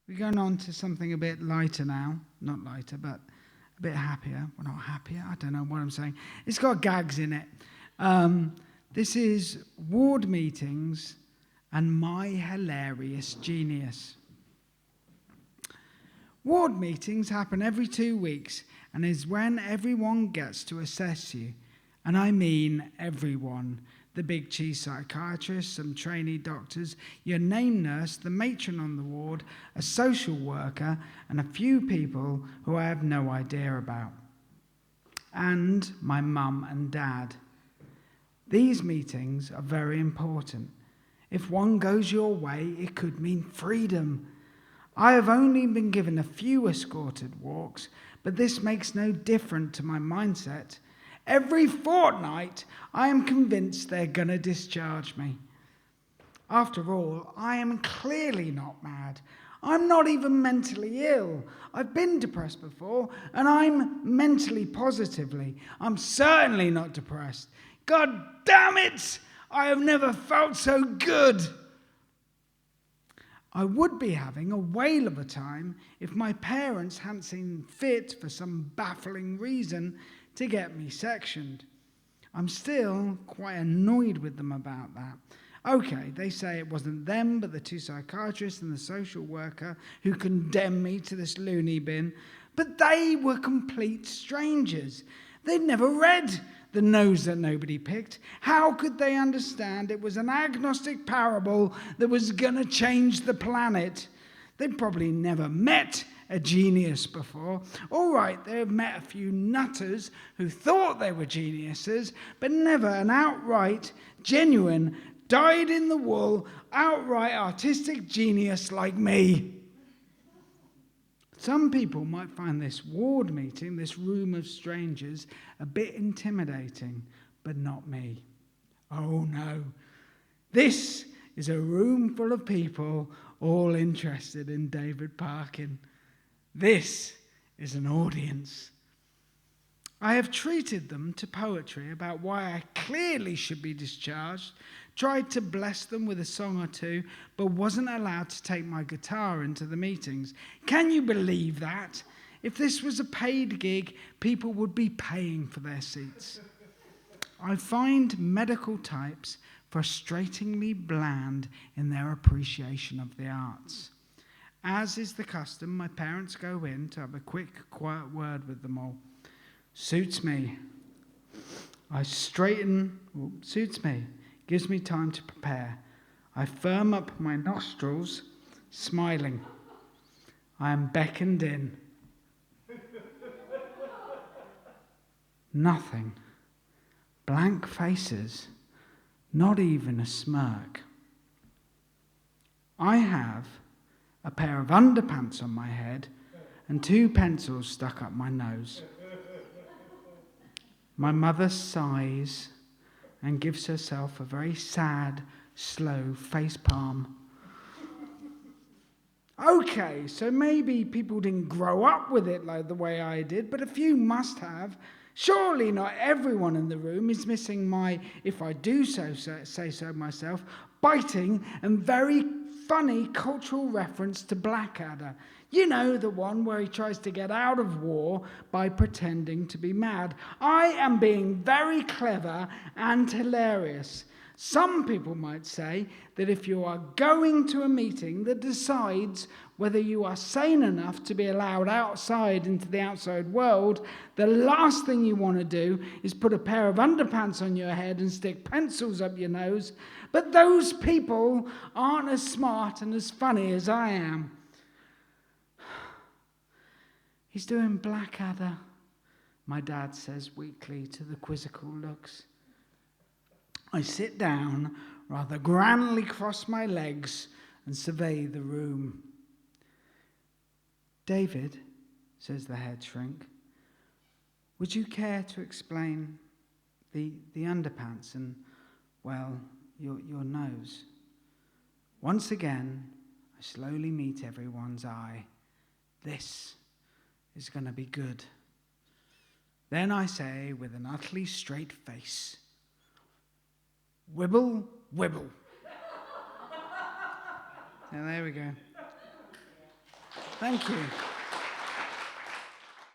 We're going on to something a bit lighter now. Not lighter, but a bit happier. Well, not happier. I don't know what I'm saying. It's got gags in it. This is ward meetings and my hilarious genius. Ward meetings happen every 2 weeks and is when everyone gets to assess you. And I mean everyone. The big cheese psychiatrist, some trainee doctors, your name nurse, the matron on the ward, a social worker, and a few people who I have no idea about. And my mum and dad. These meetings are very important. If one goes your way, it could mean freedom. I have only been given a few escorted walks, but this makes no difference to my mindset. Every fortnight, I am convinced they're going to discharge me. After all, I am clearly not mad. I'm not even mentally ill. I've been depressed before, and I'm mentally positively. I'm certainly not depressed. God damn it! I have never felt so good. I would be having a whale of a time if my parents hadn't seen fit, for some baffling reason, to get me sectioned. I'm still quite annoyed with them about that. Okay, they say it wasn't them, but the 2 psychiatrists and the social worker who condemned me to this loony bin, but they were complete strangers. They'd never read The Nose That Nobody Picked. How could they understand it was an agnostic parable that was going to change the planet? They'd probably never met a genius before. All right, they've met a few nutters who thought they were geniuses, but never an outright, genuine, dyed-in-the-wool, outright artistic genius like me. Some people might find this ward meeting, this room of strangers, a bit intimidating, but not me. Oh no, this is a room full of people all interested in David Parkin. This is an audience. I have treated them to poetry about why I clearly should be discharged, tried to bless them with a song or two, but wasn't allowed to take my guitar into the meetings. Can you believe that? If this was a paid gig, people would be paying for their seats. I find medical types frustratingly bland in their appreciation of the arts. As is the custom, my parents go in to have a quick, quiet word with them all. Suits me. Suits me. Gives me time to prepare. I firm up my nostrils, smiling. I am beckoned in. Nothing. Blank faces. Not even a smirk. I have a pair of underpants on my head and 2 pencils stuck up my nose. My mother sighs and gives herself a very sad, slow face palm. Okay, so maybe people didn't grow up with it like the way I did, but a few must have. Surely not everyone in the room is missing my, if I do say so myself, biting and very funny cultural reference to Blackadder. You know, the one where he tries to get out of war by pretending to be mad. I am being very clever and hilarious. Some people might say that if you are going to a meeting that decides whether you are sane enough to be allowed outside into the outside world, the last thing you want to do is put a pair of underpants on your head and stick pencils up your nose. But those people aren't as smart and as funny as I am. He's doing Blackadder, my dad says weakly to the quizzical looks. I sit down, rather grandly cross my legs, and survey the room. David, says the head shrink, would you care to explain the underpants and, well, your nose? Once again, I slowly meet everyone's eye. This is going to be good. Then I say with an utterly straight face, wibble, wibble. Now there we go. Thank you.